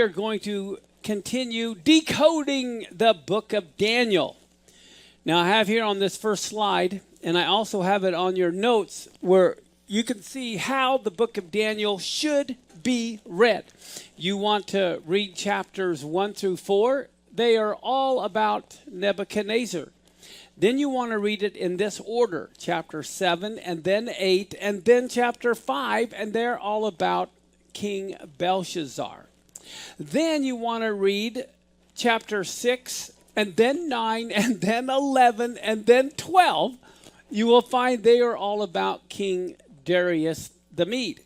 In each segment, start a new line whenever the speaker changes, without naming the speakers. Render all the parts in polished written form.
are going to continue decoding the book of Daniel. Now, I have here on this first slide, and I also have it on your notes, where you can see how the book of Daniel should be read. You want to read chapters 1 through 4. They are all about Nebuchadnezzar. Then you want to read it in this order, chapter 7, and then 8, and then chapter 5, and they're all about King Belshazzar. Then you want to read chapter 6, and then 9, and then 11, and then 12. You will find they are all about King Darius the Mede.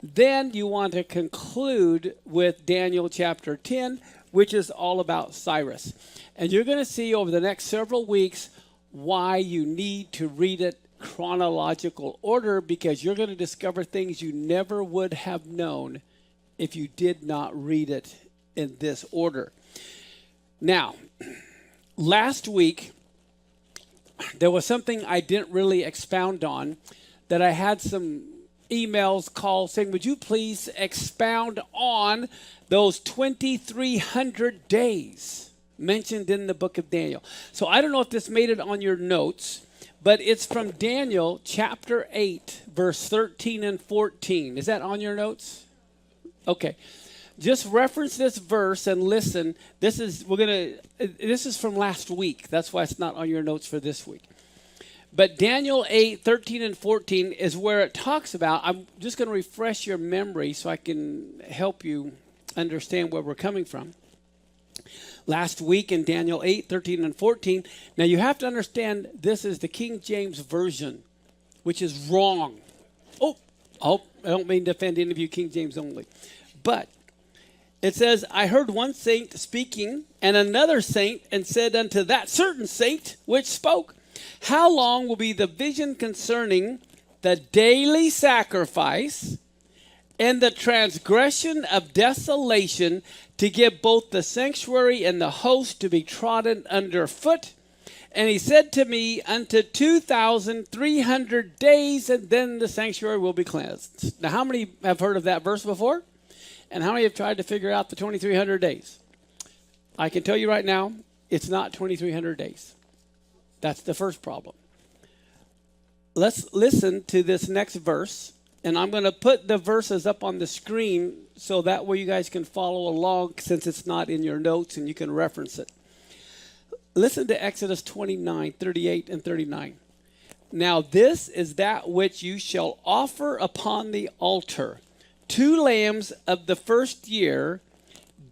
Then you want to conclude with Daniel chapter 10, which is all about Cyrus. And you're going to see over the next several weeks why you need to read it chronological order, because you're going to discover things you never would have known if you did not read it in this order. Now, last week, there was something I didn't really expound on, that I had some emails, calls saying, would you please expound on those 2,300 days mentioned in the book of Daniel? So I don't know if this made it on your notes, but it's from Daniel chapter 8, verse 13 and 14. Is that on your notes? Okay. Just reference this verse and listen. This is from last week. That's why it's not on your notes for this week. But Daniel 8, 13 and 14 is where it talks about, I'm just going to refresh your memory so I can help you understand where we're coming from. Last week in Daniel 8, 13 and 14, now you have to understand this is the King James Version, which is wrong. I don't mean to offend any of you King James only. But it says, I heard one saint speaking, and another saint, and said unto that certain saint which spoke, how long will be the vision concerning the daily sacrifice and the transgression of desolation, to give both the sanctuary and the host to be trodden under foot? And he said to me, unto 2,300 days, and then the sanctuary will be cleansed. Now, how many have heard of that verse before? And how many have tried to figure out the 2,300 days? I can tell you right now, it's not 2,300 days. That's the first problem. Let's listen to this next verse. And I'm going to put the verses up on the screen so that way you guys can follow along, since it's not in your notes and you can reference it. Listen to Exodus 29, 38 and 39. Now this is that which you shall offer upon the altar, 2 lambs of the first year,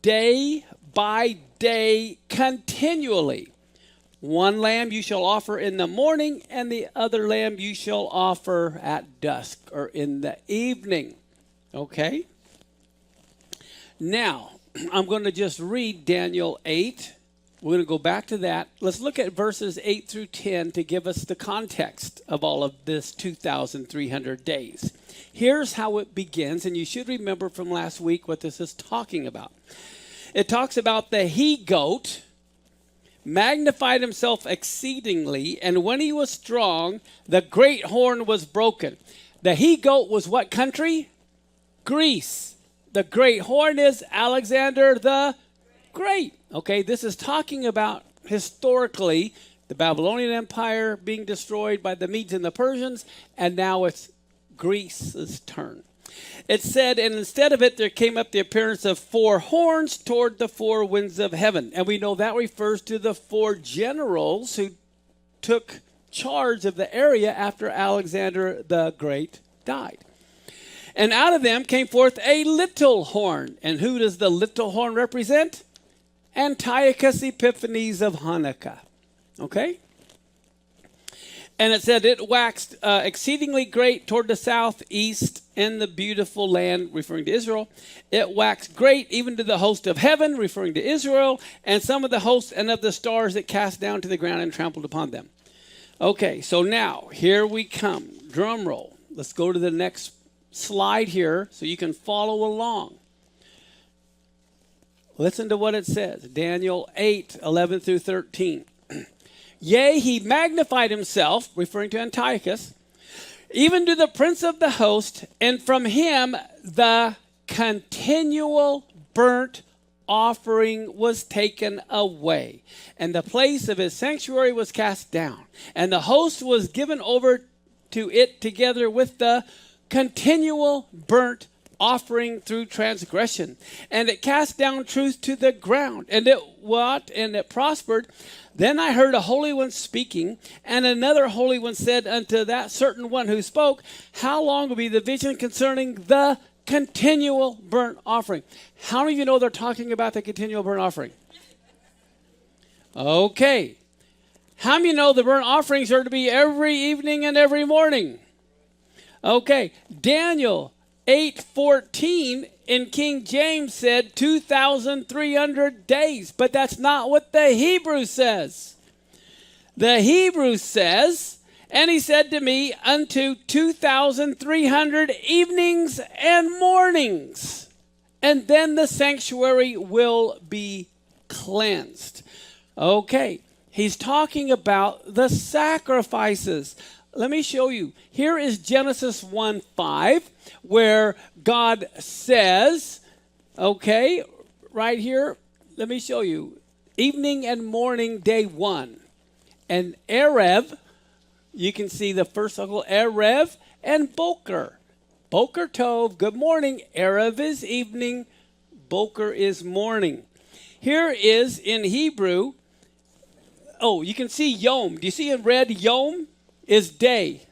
day by day, continually. 1 lamb you shall offer in the morning, and the other lamb you shall offer at dusk, or in the evening. Okay? Now, I'm going to just read Daniel 8. We're going to go back to that. Let's look at verses 8 through 10 to give us the context of all of this 2,300 days. Here's how it begins, and you should remember from last week what this is talking about. It talks about the he-goat magnified himself exceedingly, and when he was strong, the great horn was broken. The he-goat was what country? Greece. The great horn is Alexander the Great. Okay, this is talking about historically the Babylonian Empire being destroyed by the Medes and the Persians, and now it's Greece's turn. It said, and instead of it, there came up the appearance of 4 horns toward the 4 winds of heaven. And we know that refers to the 4 generals who took charge of the area after Alexander the Great died. And out of them came forth a little horn. And who does the little horn represent? Antiochus Epiphanes of Hanukkah. Okay? And it said it waxed exceedingly great toward the southeast in the beautiful land, referring to Israel. It waxed great even to the host of heaven, referring to Israel, and some of the hosts and of the stars it cast down to the ground and trampled upon them. Okay, so now, here we come. Drum roll. Let's go to the next slide here so you can follow along. Listen to what it says. Daniel 8, 11 through 13. Yea, he magnified himself, referring to Antiochus, even to the prince of the host, and from him the continual burnt offering was taken away, and the place of his sanctuary was cast down, and the host was given over to it together with the continual burnt offering through transgression. And it cast down truth to the ground. And it prospered. Then I heard a holy one speaking, and another holy one said unto that certain one who spoke, how long will be the vision concerning the continual burnt offering? How many of you know they're talking about the continual burnt offering? Okay. How many of you know the burnt offerings are to be every evening and every morning? Okay. Daniel 8:14 in King James said 2,300 days, but that's not what the Hebrew says. The Hebrew says, and he said to me, unto 2,300 evenings and mornings, and then the sanctuary will be cleansed. Okay, he's talking about the sacrifices. Let me show you. Here is Genesis 1:5, where God says, okay, right here, let me show you. Evening and morning, day 1. And Erev, you can see the first circle, Erev and Boker. Boker Tov, good morning. Erev is evening. Boker is morning. Here is in Hebrew, oh, you can see Yom. Do you see in red, Yom is day.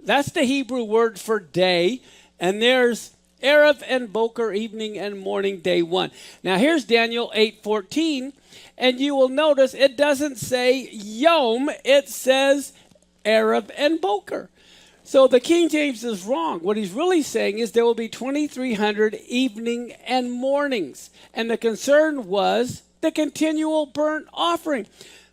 That's the Hebrew word for day. And there's Erev and Boker, evening and morning, day 1. Now here's Daniel 8:14. And you will notice it doesn't say Yom. It says Erev and Boker. So the King James is wrong. What he's really saying is there will be 2,300 evening and mornings. And the concern was the continual burnt offering.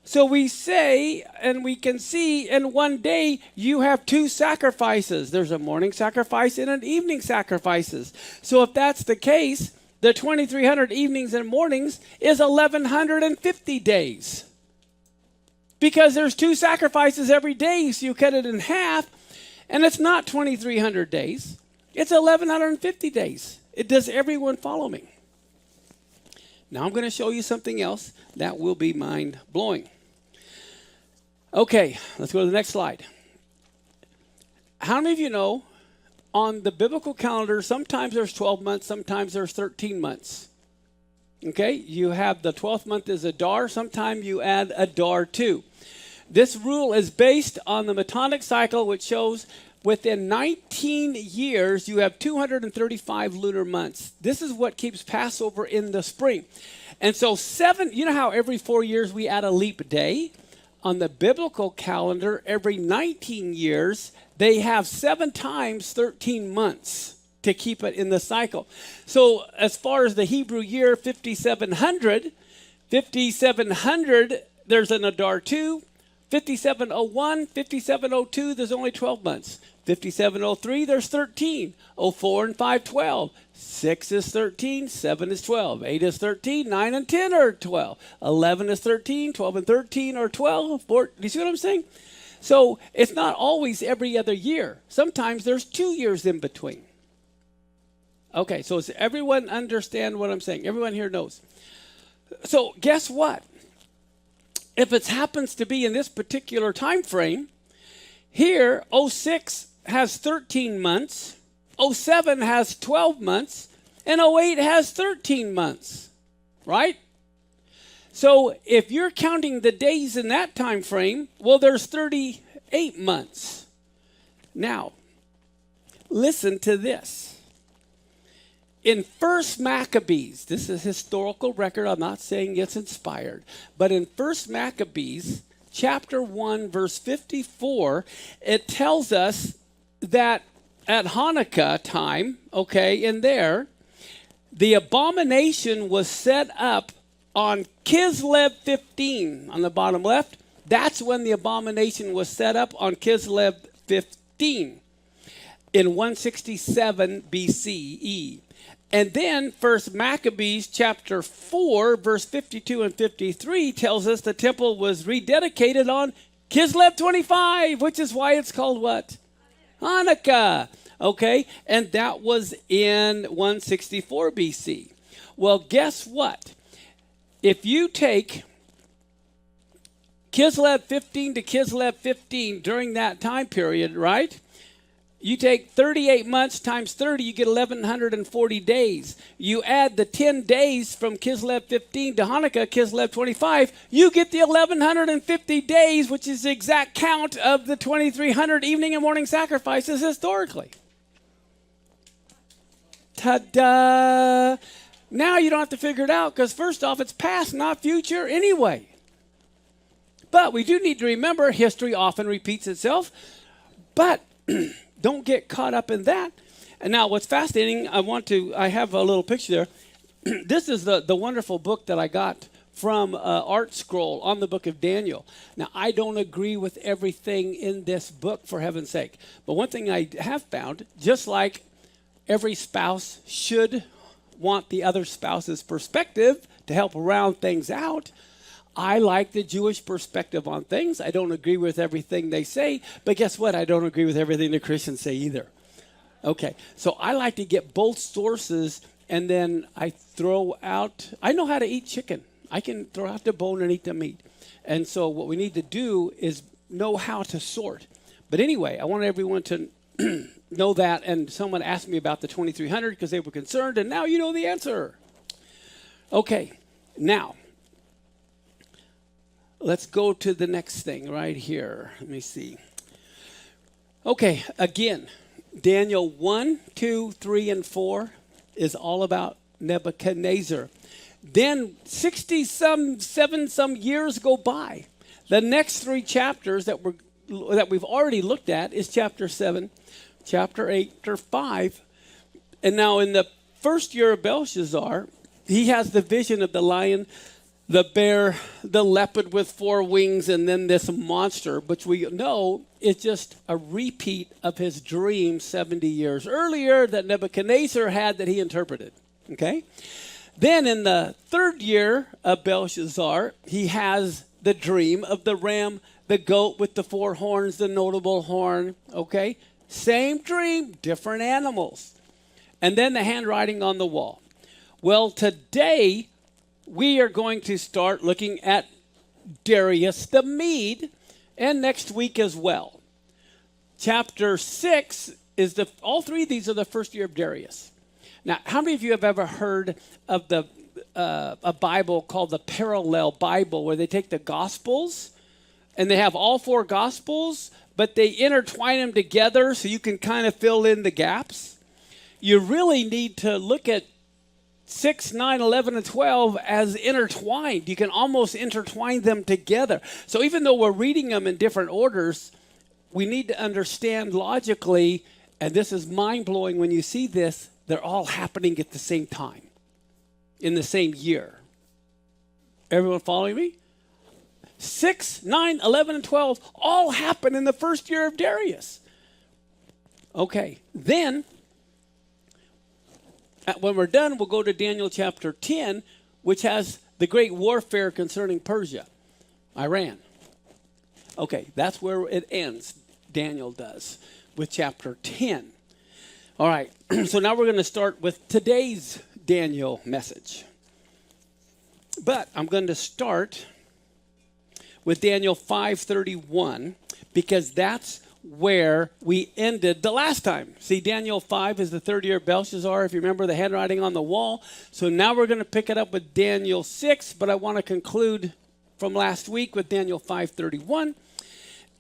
So we say, and we can see in one day, you have 2 sacrifices. There's a morning sacrifice and an evening sacrifices. So if that's the case, the 2,300 evenings and mornings is 1,150 days. Because there's 2 sacrifices every day, so you cut it in half, and it's not 2,300 days. It's 1,150 days. Does everyone follow me? Now I'm going to show you something else that will be mind-blowing. Okay, let's go to the next slide. How many of you know on the biblical calendar, sometimes there's 12 months, sometimes there's 13 months? Okay, you have the 12th month is Adar, sometimes you add Adar too. This rule is based on the Metonic cycle, which shows within 19 years, you have 235 lunar months. This is what keeps Passover in the spring. And so you know how every 4 years we add a leap day? On the biblical calendar, every 19 years, they have 7 times 13 months to keep it in the cycle. So as far as the Hebrew year, 5,700, there's an Adar 2. 5701, 5702, there's only 12 months. 5703, there's 13. 04 and 5, 12. 6 is 13, 7 is 12. 8 is 13, 9 and 10 are 12. 11 is 13, 12 and 13 are 12. 4, do you see what I'm saying? So it's not always every other year. Sometimes there's 2 years in between. Okay, so does everyone understand what I'm saying? Everyone here knows. So guess what? If it happens to be in this particular time frame, here 06 has 13 months, 07 has 12 months, and 08 has 13 months, right? So if you're counting the days in that time frame, well, there's 38 months. Now, listen to this. In 1 Maccabees, this is historical record, I'm not saying it's inspired, but in 1 Maccabees, chapter 1, verse 54, it tells us that at Hanukkah time, okay, in there, the abomination was set up on Kislev 15, on the bottom left. That's when the abomination was set up on Kislev 15 in 167 BCE. And then 1 Maccabees chapter 4, verse 52 and 53 tells us the temple was rededicated on Kislev 25, which is why it's called what? Hanukkah. Okay, and that was in 164 BC. Well, guess what? If you take Kislev 15 to Kislev 15 during that time period, right? You take 38 months times 30, you get 1,140 days. You add the 10 days from Kislev 15 to Hanukkah, Kislev 25, you get the 1,150 days, which is the exact count of the 2,300 evening and morning sacrifices historically. Ta-da! Now you don't have to figure it out because first off, it's past, not future anyway. But we do need to remember history often repeats itself. But don't get caught up in that. And now what's fascinating, I have a little picture there. This is the wonderful book that I got from Art Scroll on the book of Daniel. Now, I don't agree with everything in this book, for heaven's sake. But one thing I have found, just like every spouse should want the other spouse's perspective to help round things out, I like the Jewish perspective on things. I don't agree with everything they say, but guess what? I don't agree with everything the Christians say either. Okay, so I like to get both sources, and then I know how to eat chicken. I can throw out the bone and eat the meat. And so what we need to do is know how to sort. But anyway, I want everyone to know that, and someone asked me about the 2,300 because they were concerned, and now you know the answer. Okay, now, let's go to the next thing right here. Let me see. Okay, again, Daniel 1, 2, 3, and 4 is all about Nebuchadnezzar. Then 67 years go by. The next three chapters that we've already looked at is chapter 7, chapter 8, chapter 5. And now in the first year of Belshazzar, he has the vision of the lion, the bear, the leopard with 4 wings, and then this monster, which we know is just a repeat of his dream 70 years earlier that Nebuchadnezzar had that he interpreted. Okay? Then in the third year of Belshazzar, he has the dream of the ram, the goat with the 4 horns, the notable horn. Okay? Same dream, different animals. And then the handwriting on the wall. Well, today we are going to start looking at Darius the Mede, and next week as well. Chapter 6 is all three of these are the first year of Darius. Now, how many of you have ever heard of a Bible called the Parallel Bible, where they take the Gospels and they have all 4 Gospels, but they intertwine them together so you can kind of fill in the gaps? You really need to look at 6, 9, 11, and 12 as intertwined. You can almost intertwine them together. So even though we're reading them in different orders, we need to understand logically, and this is mind-blowing when you see this, they're all happening at the same time, in the same year. Everyone following me? 6, 9, 11, and 12 all happen in the first year of Darius. Okay, then when we're done, we'll go to Daniel chapter 10, which has the great warfare concerning Persia, Iran. Okay, that's where it ends, Daniel does, with chapter 10. All right, so now we're going to start with today's Daniel message. But I'm going to start with Daniel 5:31, because that's where we ended the last time. See, Daniel 5 is the third year of Belshazzar, if you remember the handwriting on the wall. So now we're going to pick it up with Daniel 6, but I want to conclude from last week with Daniel 5:31.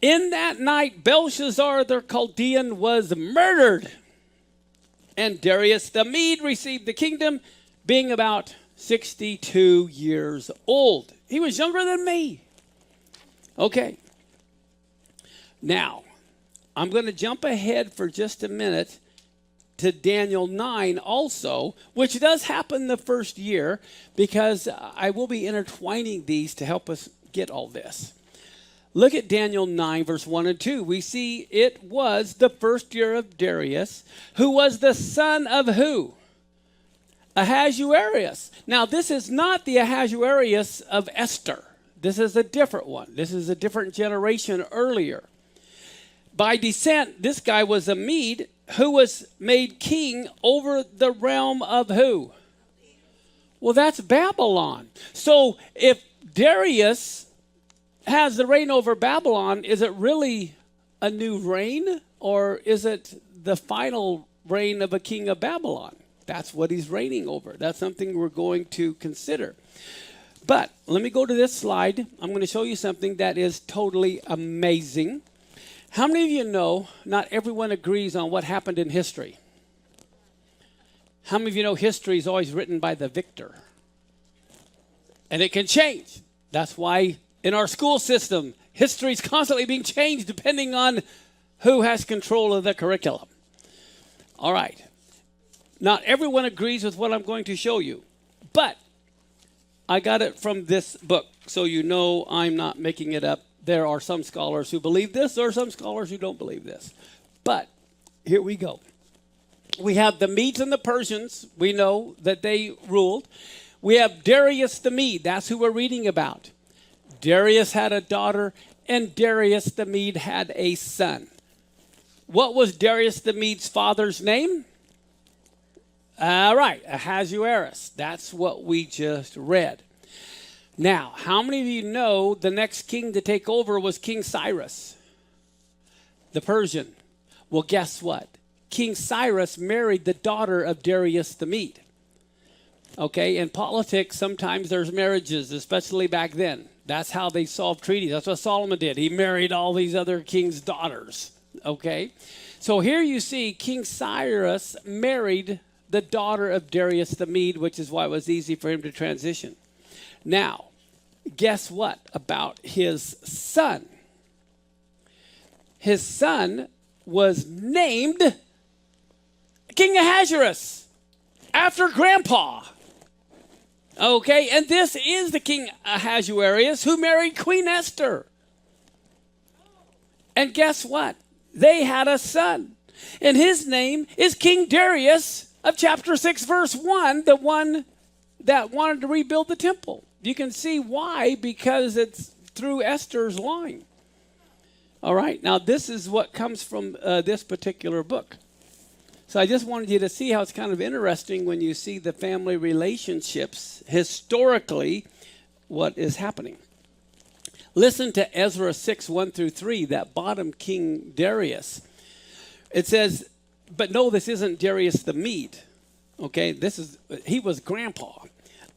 In that night, Belshazzar the Chaldean was murdered, and Darius the Mede received the kingdom, being about 62 years old. He was younger than me. Okay. Now, I'm going to jump ahead for just a minute to Daniel 9 also, which does happen the first year, because I will be intertwining these to help us get all this. Look at Daniel 9, verse 1 and 2. We see it was the first year of Darius, who was the son of who? Ahasuerus. Now, this is not the Ahasuerus of Esther. This is a different one. This is a different generation earlier. By descent, this guy was a Mede who was made king over the realm of who? Well, that's Babylon. So if Darius has the reign over Babylon, is it really a new reign, or is it the final reign of a king of Babylon? That's what he's reigning over. That's something we're going to consider. But let me go to this slide. I'm going to show you something that is totally amazing. How many of you know not everyone agrees on what happened in history? How many of you know history is always written by the victor? And it can change. That's why in our school system, history is constantly being changed depending on who has control of the curriculum. All right. Not everyone agrees with what I'm going to show you, but I got it from this book, so you know I'm not making it up. There are some scholars who believe this. There are some scholars who don't believe this. But here we go. We have the Medes and the Persians. We know that they ruled. We have Darius the Mede. That's who we're reading about. Darius had a daughter, and Darius the Mede had a son. What was Darius the Mede's father's name? All right, Ahasuerus. That's what we just read. Now, how many of you know the next king to take over was King Cyrus, the Persian? Well, guess what? King Cyrus married the daughter of Darius the Mede. Okay, in politics, sometimes there's marriages, especially back then. That's how they solved treaties. That's what Solomon did. He married all these other kings' daughters. Okay, so here you see King Cyrus married the daughter of Darius the Mede, which is why it was easy for him to transition. Now, guess what about his son? His son was named King Ahasuerus after Grandpa. Okay, and this is the King Ahasuerus who married Queen Esther. And guess what? They had a son, and his name is King Darius of chapter 6, verse 1, the one that wanted to rebuild the temple. You can see why, because it's through Esther's line. All right, now this is what comes from this particular book. So I just wanted you to see how it's kind of interesting when you see the family relationships, historically, what is happening. Listen to Ezra 6, 1 through 3, that bottom King Darius. It says, but no, this isn't Darius the Mede. Okay, he was grandpa.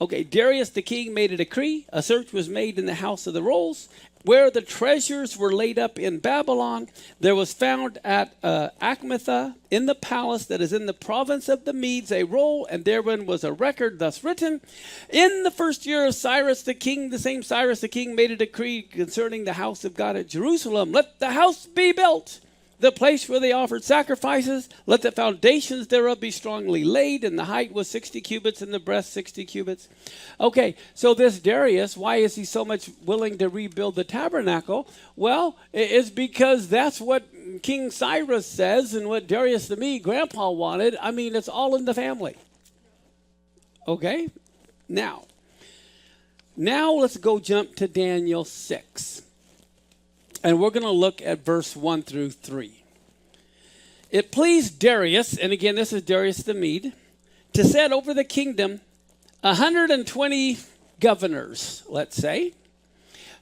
Okay, Darius the king made a decree. A search was made in the house of the rolls, where the treasures were laid up in Babylon. There was found at Achmetha in the palace that is in the province of the Medes a roll, and therein was a record thus written. In the first year of Cyrus the king, the same Cyrus the king made a decree concerning the house of God at Jerusalem. Let the house be built, the place where they offered sacrifices. Let the foundations thereof be strongly laid, and the height was 60 cubits, and the breadth 60 cubits. Okay, so this Darius, why is he so much willing to rebuild the tabernacle? Well, it's because that's what King Cyrus says, and what Darius the Mede, grandpa, wanted. I mean, it's all in the family. Okay, now let's go jump to Daniel 6. And we're going to look at verse 1 through 3. It pleased Darius, and again, this is Darius the Mede, to set over the kingdom 120 governors, let's say,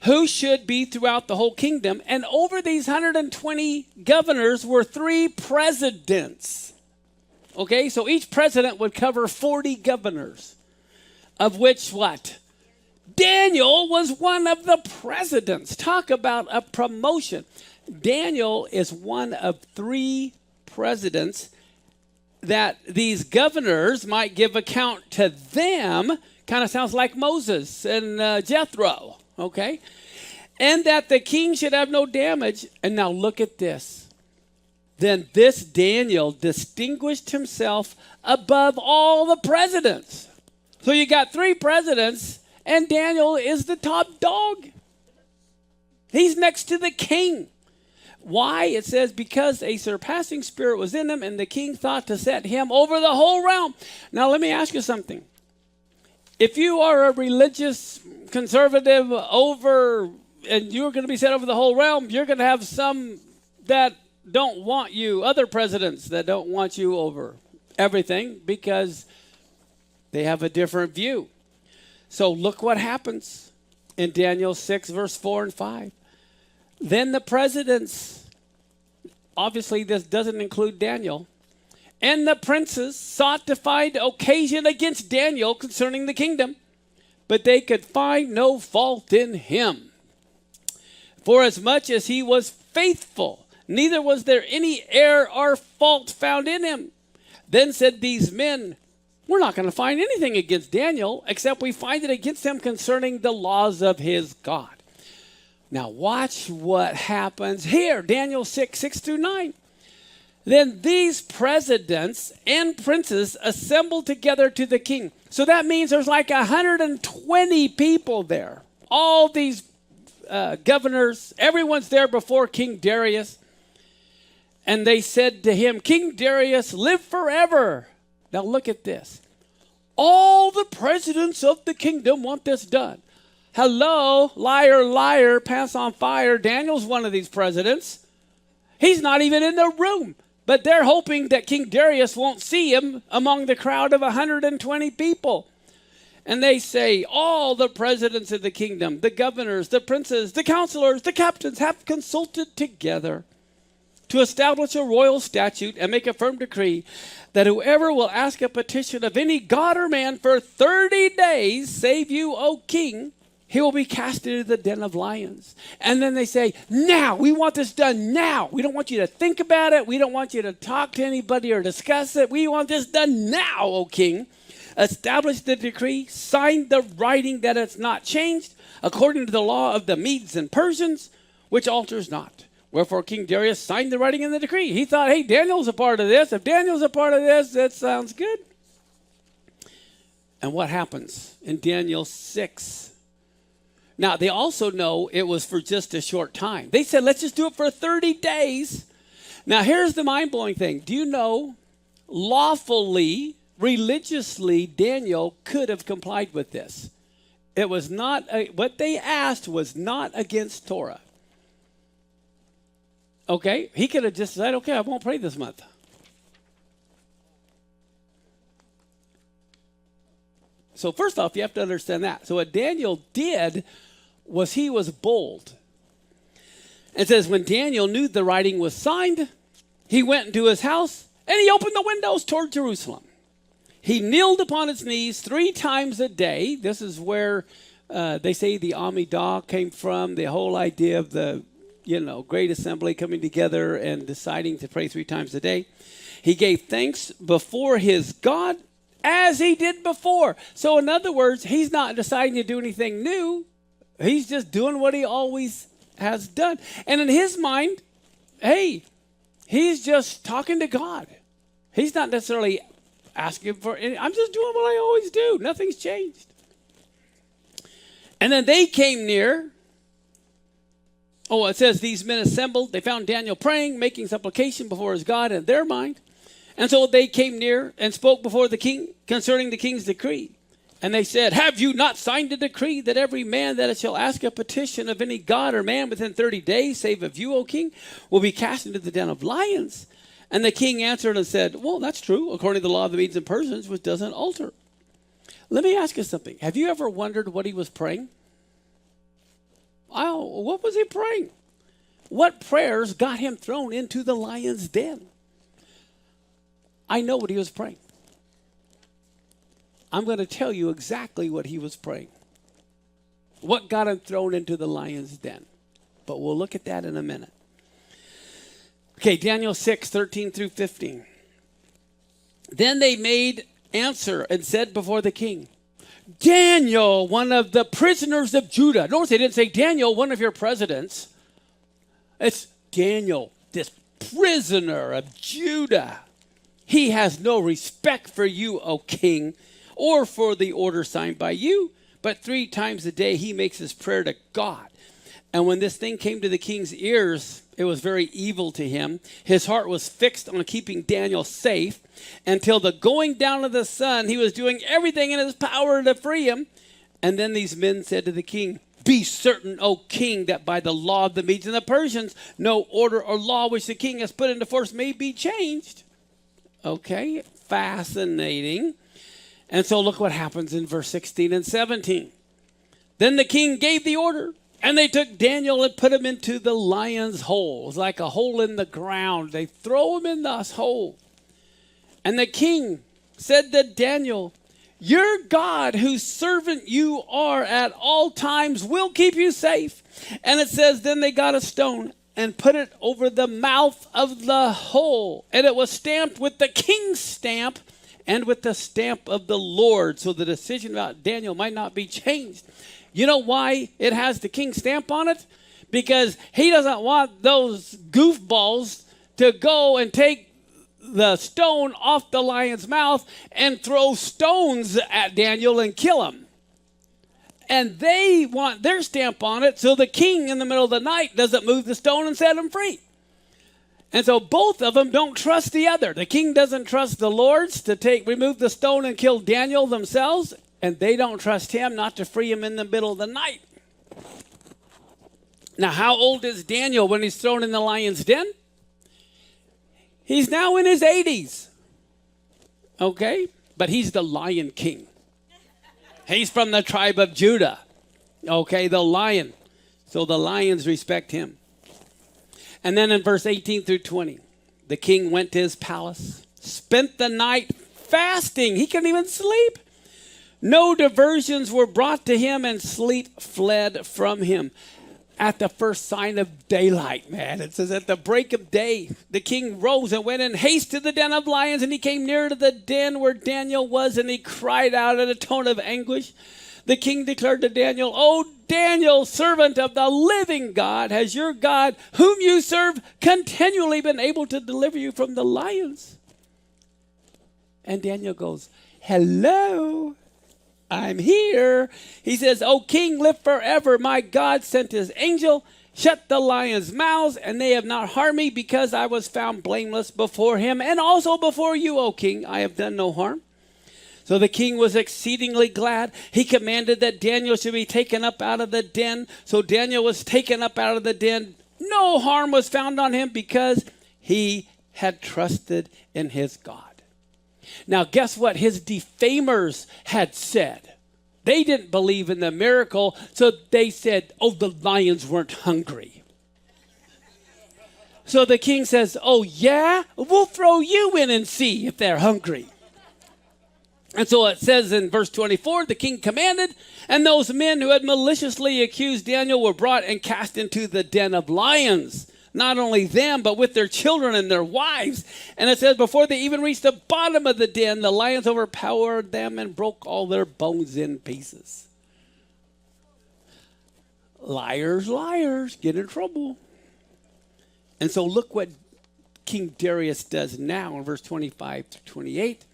who should be throughout the whole kingdom. And over these 120 governors were 3 presidents. Okay, so each president would cover 40 governors, of which what? Daniel was one of the presidents. Talk about a promotion. Daniel is one of 3 presidents that these governors might give account to them. Kind of sounds like Moses and Jethro, okay? And that the king should have no damage. And now look at this. Then this Daniel distinguished himself above all the presidents. So you got 3 presidents, and Daniel is the top dog. He's next to the king. Why? It says, because a surpassing spirit was in him, and the king thought to set him over the whole realm. Now, let me ask you something. If you are a religious conservative and you're going to be set over the whole realm, you're going to have some that don't want you, other presidents that don't want you over everything, because They have a different view. So look what happens in Daniel 6, verse 4 and 5. Then the presidents, obviously this doesn't include Daniel, and the princes sought to find occasion against Daniel concerning the kingdom, but they could find no fault in him. For as much as he was faithful, neither was there any error or fault found in him. Then said these men, we're not going to find anything against Daniel, except we find it against him concerning the laws of his God. Now watch what happens here. Daniel 6, 6 through 9. Then these presidents and princes assembled together to the king. So that means there's like 120 people there. All these governors, everyone's there before King Darius. And they said to him, King Darius, live forever. Now look at this. All the presidents of the kingdom want this done. Hello, liar, liar, pants on fire. Daniel's one of these presidents. He's not even in the room. But they're hoping that King Darius won't see him among the crowd of 120 people. And they say, all the presidents of the kingdom, the governors, the princes, the counselors, the captains have consulted together to establish a royal statute and make a firm decree that whoever will ask a petition of any god or man for 30 days, save you, O king, he will be cast into the den of lions. And then they say, now, we want this done now. We don't want you to think about it. We don't want you to talk to anybody or discuss it. We want this done now, O king. Establish the decree, sign the writing that it's not changed, according to the law of the Medes and Persians, which alters not. Wherefore King Darius signed the writing in the decree. He thought, hey, Daniel's a part of this. If Daniel's a part of this, that sounds good. And what happens in Daniel 6? Now, they also know it was for just a short time. They said, let's just do it for 30 days. Now, here's the mind-blowing thing. Do you know, lawfully, religiously, Daniel could have complied with this. It was not, what they asked was not against Torah. Okay, he could have just said, okay, I won't pray this month. So first off, you have to understand that. So what Daniel did was he was bold. It says, when Daniel knew the writing was signed, he went into his house and he opened the windows toward Jerusalem. He kneeled upon his knees 3 times a day. This is where they say the Amidah came from, the whole idea of the great assembly coming together and deciding to pray 3 times a day. He gave thanks before his God as he did before. So in other words, he's not deciding to do anything new. He's just doing what he always has done. And in his mind, hey, he's just talking to God. He's not necessarily asking for any. I'm just doing what I always do. Nothing's changed. And then they came near. Oh, it says these men assembled. They found Daniel praying, making supplication before his God in their mind. And so they came near and spoke before the king concerning the king's decree. And they said, have you not signed a decree that every man that shall ask a petition of any god or man within 30 days, save of you, O king, will be cast into the den of lions? And the king answered and said, well, that's true, according to the law of the Medes and Persians, which doesn't alter. Let me ask you something. Have you ever wondered what he was praying? Oh, what was he praying? What prayers got him thrown into the lion's den? I know what he was praying. I'm going to tell you exactly what he was praying. What got him thrown into the lion's den? But we'll look at that in a minute. Okay, Daniel 6, 13 through 15. Then they made answer and said before the king, Daniel, one of the prisoners of Judah. Notice they didn't say Daniel, one of your presidents. It's Daniel, this prisoner of Judah. He has no respect for you, O king, or for the order signed by you, but 3 times a day he makes his prayer to God. And when this thing came to the king's ears, it was very evil to him. His heart was fixed on keeping Daniel safe. Until the going down of the sun, he was doing everything in his power to free him. And then these men said to the king, be certain, O king, that by the law of the Medes and the Persians, no order or law which the king has put into force may be changed. Okay, fascinating. And so look what happens in verse 16 and 17. Then the king gave the order, and they took Daniel and put him into the lion's hole. It was like a hole in the ground. They throw him in this hole. And the king said to Daniel, your God, whose servant you are at all times, will keep you safe. And it says, then they got a stone and put it over the mouth of the hole. And it was stamped with the king's stamp and with the stamp of the Lord. So the decision about Daniel might not be changed. You know why it has the king's stamp on it? Because he doesn't want those goofballs to go and take the stone off the lion's mouth and throw stones at Daniel and kill him. And they want their stamp on it so the king in the middle of the night doesn't move the stone and set him free. And so both of them don't trust the other. The king doesn't trust the lords to remove the stone and kill Daniel themselves, and they don't trust him not to free him in the middle of the night. Now, how old is Daniel when he's thrown in the lion's den? He's now in his 80s. Okay? But he's the lion king. He's from the tribe of Judah. Okay, the lion. So the lions respect him. And then in verse 18 through 20, the king went to his palace, spent the night fasting. He couldn't even sleep. No diversions were brought to him, and sleep fled from him. At the first sign of daylight, man, it says at the break of day, the king rose and went in haste to the den of lions, and he came near to the den where Daniel was, and he cried out in a tone of anguish. The king declared to Daniel, O Daniel, servant of the living God, has your God, whom you serve, continually been able to deliver you from the lions? And Daniel goes, hello, I'm here. He says, O king, live forever. My God sent his angel, shut the lions' mouths, and they have not harmed me, because I was found blameless before him, and also before you, O king. I have done no harm. So the king was exceedingly glad. He commanded that Daniel should be taken up out of the den. So Daniel was taken up out of the den. No harm was found on him, because he had trusted in his God. Now, guess what his defamers had said? They didn't believe in the miracle, so they said, oh, the lions weren't hungry. So the king says, oh, yeah? We'll throw you in and see if they're hungry. And so it says in verse 24, the king commanded, and those men who had maliciously accused Daniel were brought and cast into the den of lions. Not only them, but with their children and their wives. And it says, before they even reached the bottom of the den, the lions overpowered them and broke all their bones in pieces. Liars, liars, get in trouble. And so look what King Darius does now in verse 25 to 28.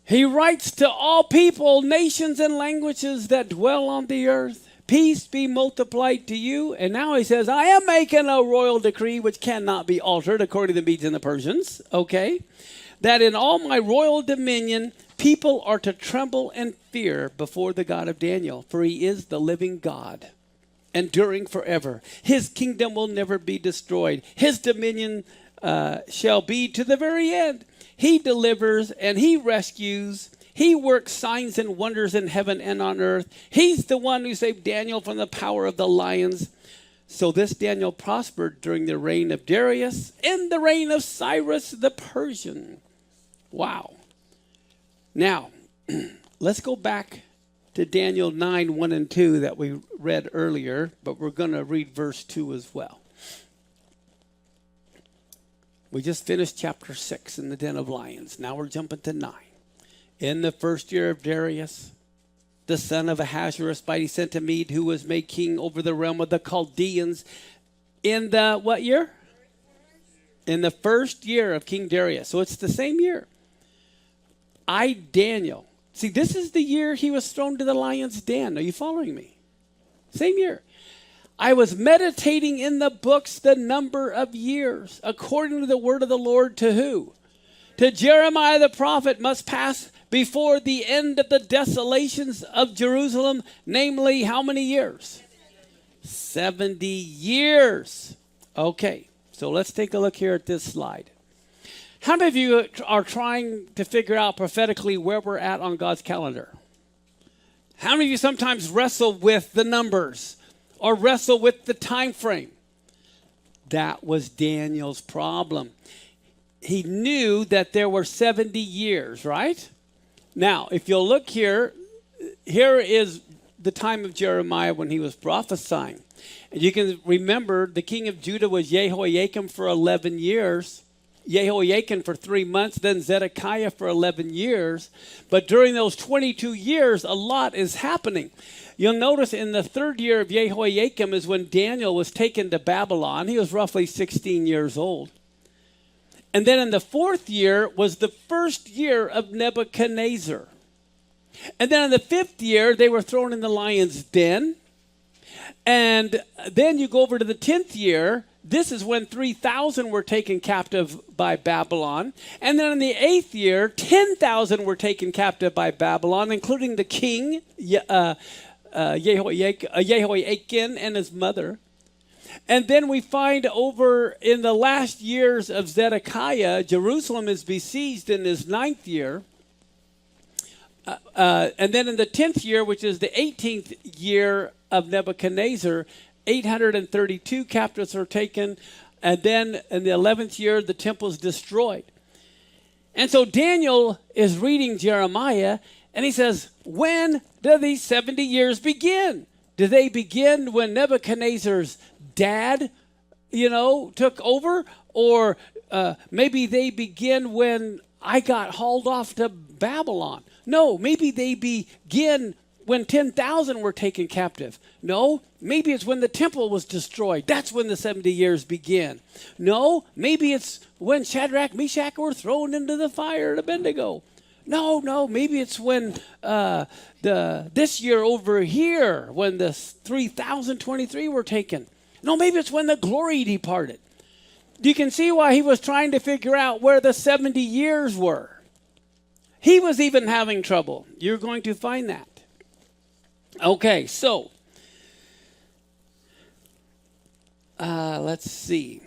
He writes to all people, nations, and languages that dwell on the earth. Peace be multiplied to you. And now he says, I am making a royal decree which cannot be altered, according to the Medes and the Persians, okay? That in all my royal dominion, people are to tremble and fear before the God of Daniel, for he is the living God, enduring forever. His kingdom will never be destroyed. His dominion shall be to the very end. He delivers and he rescues. He works signs and wonders in heaven and on earth. He's the one who saved Daniel from the power of the lions. So this Daniel prospered during the reign of Darius and the reign of Cyrus the Persian. Wow. Now, let's go back to Daniel 9, 1 and 2 that we read earlier, but we're going to read verse 2 as well. We just finished chapter 6 in the den of lions. Now we're jumping to 9. In the first year of Darius, the son of Ahasuerus, he sent to Mede, who was made king over the realm of the Chaldeans, in the what year? In the first year of King Darius. So it's the same year. I, Daniel. See, this is the year he was thrown to the lion's den. Are you following me? Same year. I was meditating in the books the number of years, according to the word of the Lord to who? To Jeremiah the prophet must pass before the end of the desolations of Jerusalem, namely how many years? 70 years. Okay, so let's take a look here at this slide. How many of you are trying to figure out prophetically where we're at on God's calendar? How many of you sometimes wrestle with the numbers or wrestle with the time frame? That was Daniel's problem. He knew that there were 70 years, right? Now, if you'll look here, here is the time of Jeremiah when he was prophesying. And you can remember the king of Judah was Jehoiakim for 11 years. Jehoiakim for 3 months, then Zedekiah for 11 years. But during those 22 years, a lot is happening. You'll notice in the 3rd year of Jehoiakim is when Daniel was taken to Babylon. He was roughly 16 years old. And then in the 4th year was the 1st year of Nebuchadnezzar. And then in the 5th year, they were thrown in the lion's den. And then you go over to the 10th year. This is when 3,000 were taken captive by Babylon. And then in the 8th year, 10,000 were taken captive by Babylon, including the king, Jehoiakim and his mother. And then we find over in the last years of Zedekiah, Jerusalem is besieged in his 9th year. And then in the 10th year, which is the 18th year of Nebuchadnezzar, 832 captives are taken. And then in the 11th year, the temple is destroyed. And so Daniel is reading Jeremiah, and he says, when do these 70 years begin? Do they begin when Nebuchadnezzar's dad, took over? Or maybe they begin when I got hauled off to Babylon. No, maybe they begin when 10,000 were taken captive. No, maybe it's when the temple was destroyed. That's when the 70 years begin. No, maybe it's when Shadrach, Meshach were thrown into the fire at Abednego. No, maybe it's when this year over here, when the 3,023 were taken. No, maybe it's when the glory departed. You can see why he was trying to figure out where the 70 years were. He was even having trouble. You're going to find that. Okay, so let's see.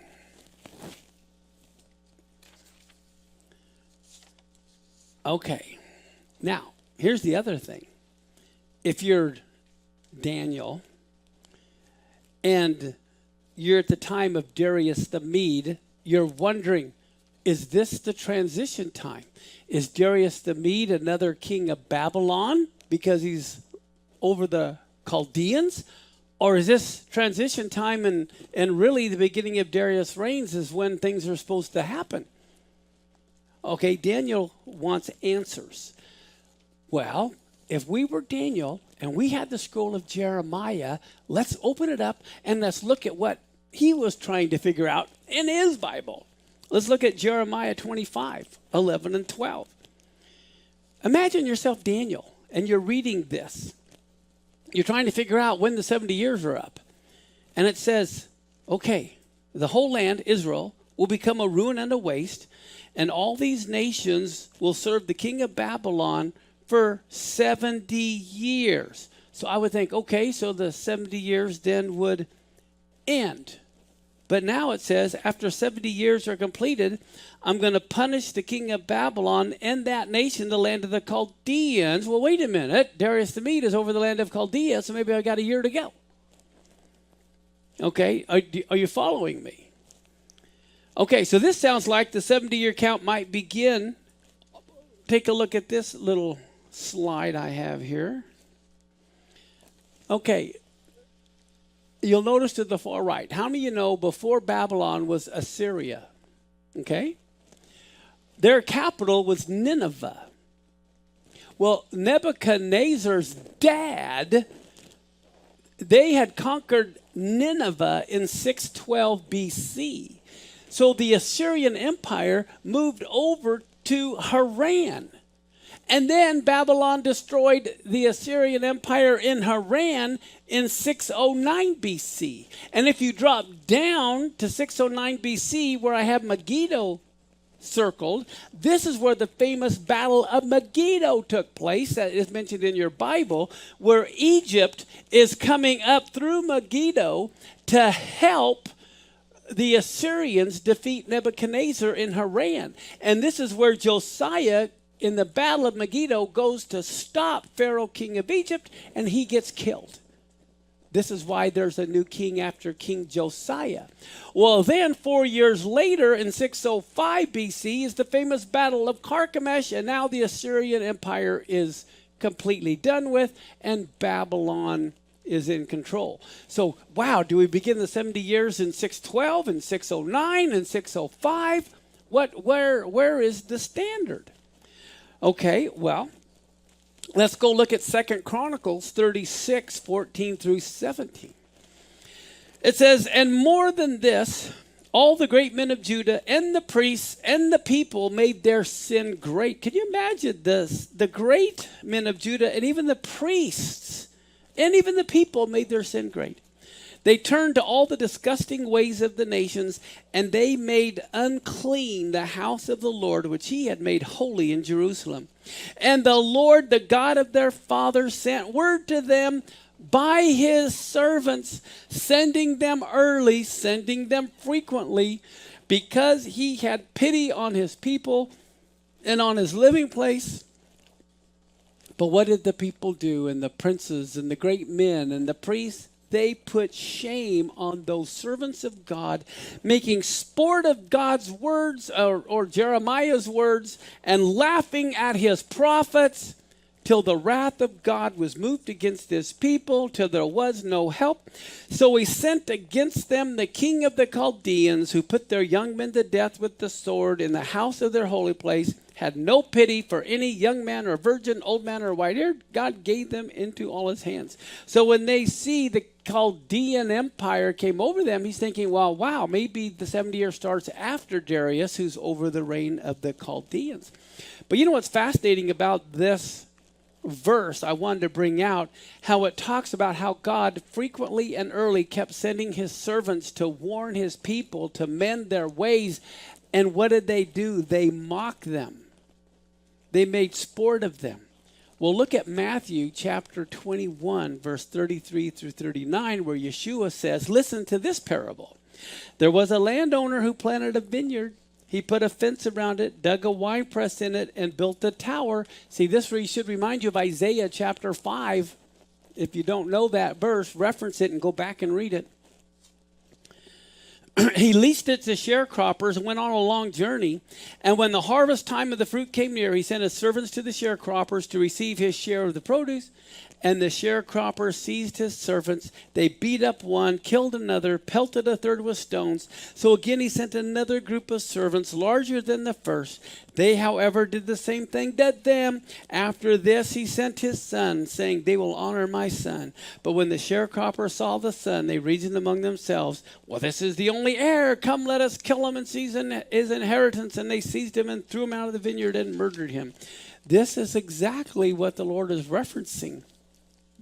Okay, now here's the other thing. If you're Daniel and you're at the time of Darius the Mede, you're wondering, is this the transition time? Is Darius the Mede another king of Babylon because he's over the Chaldeans? Or is this transition time and really the beginning of Darius' reigns is when things are supposed to happen? Okay, Daniel wants answers. Well, if we were Daniel and we had the scroll of Jeremiah, let's open it up and let's look at what he was trying to figure out in his Bible. Let's look at Jeremiah 25, 11 and 12. Imagine yourself Daniel and you're reading this. You're trying to figure out when the 70 years are up. And it says, okay, the whole land, Israel, will become a ruin and a waste, and all these nations will serve the king of Babylon for 70 years. So I would think, okay, so the 70 years then would end. But now it says, after 70 years are completed, I'm going to punish the king of Babylon and that nation, the land of the Chaldeans. Well, wait a minute. Darius the Mede is over the land of Chaldea, so maybe I got a year to go. Okay, are you following me? Okay, so this sounds like the 70-year count might begin. Take a look at this little slide I have here. Okay, you'll notice to the far right. How many of you know before Babylon was Assyria? Okay? Their capital was Nineveh. Well, Nebuchadnezzar's dad, they had conquered Nineveh in 612 BC. So the Assyrian Empire moved over to Haran. And then Babylon destroyed the Assyrian Empire in Haran in 609 BC. And if you drop down to 609 BC, where I have Megiddo circled, this is where the famous Battle of Megiddo took place, that is mentioned in your Bible, where Egypt is coming up through Megiddo to help the Assyrians defeat Nebuchadnezzar in Haran. And this is where Josiah, in the Battle of Megiddo, goes to stop Pharaoh, king of Egypt, and he gets killed. This is why there's a new king after King Josiah. Well, then 4 years later, in 605 BC, is the famous Battle of Carchemish, and now the Assyrian Empire is completely done with, and Babylon is in control. So, wow, do we begin the 70 years in 612 and 609 and 605? Where is the standard? Okay, well, let's go look at 2 Chronicles 36, 14 through 17. It says, and more than this, all the great men of Judah and the priests and the people made their sin great. Can you imagine this? The great men of Judah and even the priests and even the people made their sin great. They turned to all the disgusting ways of the nations, and they made unclean the house of the Lord, which he had made holy in Jerusalem. And the Lord, the God of their fathers, sent word to them by his servants, sending them early, sending them frequently, because he had pity on his people and on his living place. But what did the people do? And the princes and the great men and the priests? They put shame on those servants of God, making sport of God's words or Jeremiah's words, and laughing at his prophets, till the wrath of God was moved against his people, till there was no help. So he sent against them the king of the Chaldeans, who put their young men to death with the sword in the house of their holy place, had no pity for any young man or virgin, old man or white-haired. God gave them into all his hands. So when they see the Chaldean Empire came over them, he's thinking, well, wow, maybe the 70 year starts after Darius, who's over the reign of the Chaldeans. But you know what's fascinating about this verse I wanted to bring out, how it talks about how God frequently and early kept sending his servants to warn his people to mend their ways. And what did they do? They mocked them. They made sport of them. Well, look at Matthew chapter 21, verse 33 through 39, where Yeshua says, listen to this parable. There was a landowner who planted a vineyard. He put a fence around it, dug a winepress in it, and built a tower. See, this should remind you of Isaiah chapter 5. If you don't know that verse, reference it and go back and read it. He leased it to sharecroppers and went on a long journey. And when the harvest time of the fruit came near, he sent his servants to the sharecroppers to receive his share of the produce. And the sharecroppers seized his servants. They beat up one, killed another, pelted a third with stones. So again he sent another group of servants, larger than the first. They, however, did the same thing to them. After this he sent his son, saying, they will honor my son. But when the sharecroppers saw the son, they reasoned among themselves, well, this is the only heir. Come, let us kill him and seize his inheritance. And they seized him and threw him out of the vineyard and murdered him. This is exactly what the Lord is referencing.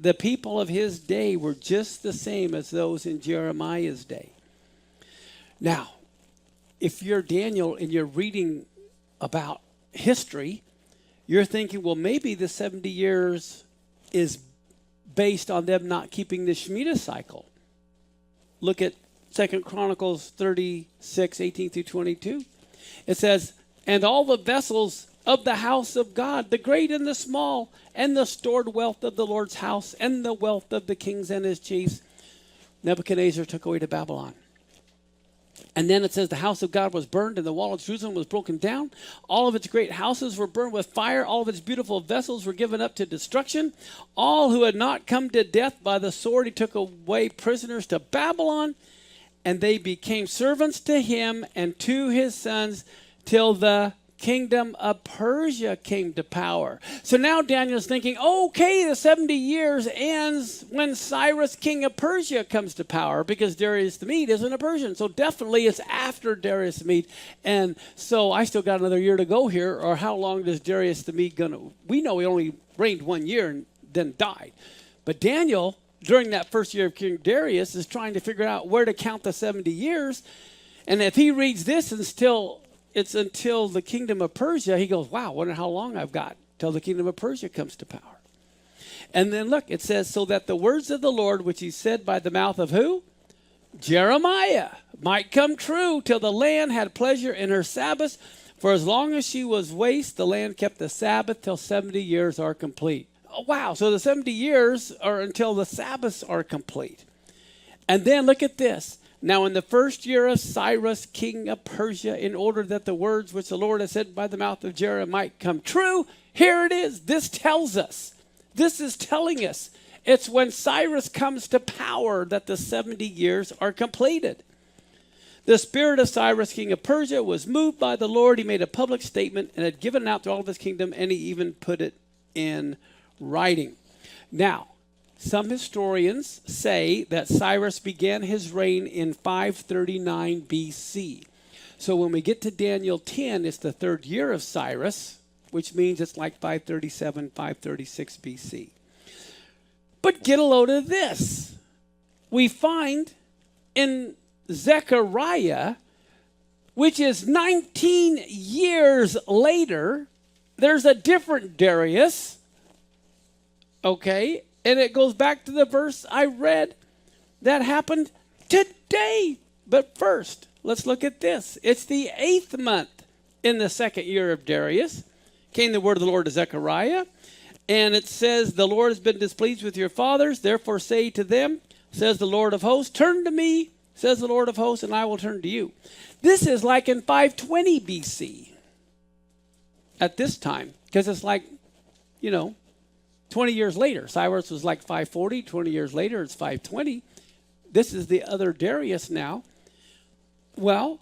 The people of his day were just the same as those in Jeremiah's day. Now, if you're Daniel and you're reading about history, you're thinking, well, maybe the 70 years is based on them not keeping the Shemitah cycle. Look at 2 Chronicles 36, 18 through 22. It says, and all the vessels of the house of God, the great and the small, and the stored wealth of the Lord's house, and the wealth of the kings and his chiefs, Nebuchadnezzar took away to Babylon. And then it says the house of God was burned, and the wall of Jerusalem was broken down. All of its great houses were burned with fire. All of its beautiful vessels were given up to destruction. All who had not come to death by the sword, he took away prisoners to Babylon, and they became servants to him and to his sons till the kingdom of Persia came to power. So now Daniel's thinking, okay, the 70 years ends when Cyrus, king of Persia, comes to power, because Darius the Mede isn't a Persian. So definitely it's after Darius the Mede. And so I still got another year to go here, or how long does Darius the Mede gonna? We know he only reigned 1 year and then died. But Daniel, during that first year of King Darius, is trying to figure out where to count the 70 years. And if he reads this and it's until the kingdom of Persia, he goes, wow, wonder how long I've got till the kingdom of Persia comes to power. And then look, it says, so that the words of the Lord, which he said by the mouth of who? Jeremiah might come true till the land had pleasure in her Sabbaths. For as long as she was waste, the land kept the Sabbath till 70 years are complete. Oh, wow. So the 70 years are until the Sabbaths are complete. And then look at this. Now in the first year of Cyrus, king of Persia, in order that the words which the Lord had said by the mouth of Jeremiah might come true, here it is. This tells us. This is telling us. It's when Cyrus comes to power that the 70 years are completed. The spirit of Cyrus, king of Persia, was moved by the Lord. He made a public statement and had given it out to all of his kingdom, and he even put it in writing. Now, some historians say that Cyrus began his reign in 539 BC. So when we get to Daniel 10, it's the third year of Cyrus, which means it's like 537, 536 BC. But get a load of this. We find in Zechariah, which is 19 years later, there's a different Darius, okay? And it goes back to the verse I read that happened today. But first, let's look at this. It's the 8th month in the second year of Darius. Came the word of the Lord to Zechariah. And it says, the Lord has been displeased with your fathers. Therefore say to them, says the Lord of hosts, turn to me, says the Lord of hosts, and I will turn to you. This is like in 520 BC at this time, because it's like, 20 years later. Cyrus was like 540. 20 years later, it's 520. This is the other Darius now. Well,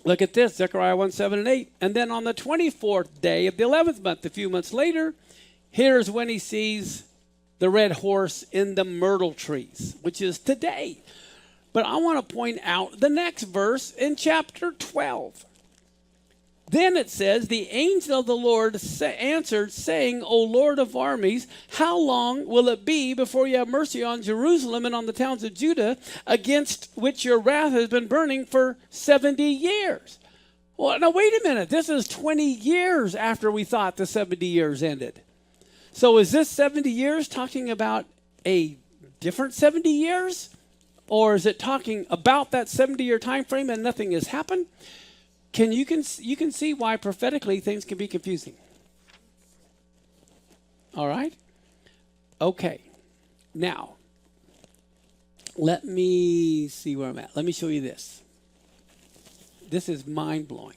look at this, Zechariah 1, 7, and 8. And then on the 24th day of the 11th month, a few months later, here's when he sees the red horse in the myrtle trees, which is today. But I want to point out the next verse in chapter 12. Then it says, the angel of the Lord answered, saying, O Lord of armies, how long will it be before you have mercy on Jerusalem and on the towns of Judah, against which your wrath has been burning for 70 years? Well, now wait a minute. This is 20 years after we thought the 70 years ended. So is this 70 years talking about a different 70 years? Or is it talking about that 70-year time frame and nothing has happened? You can see why prophetically things can be confusing. All right? Okay. Now, let me see where I'm at. Let me show you this. This is mind-blowing.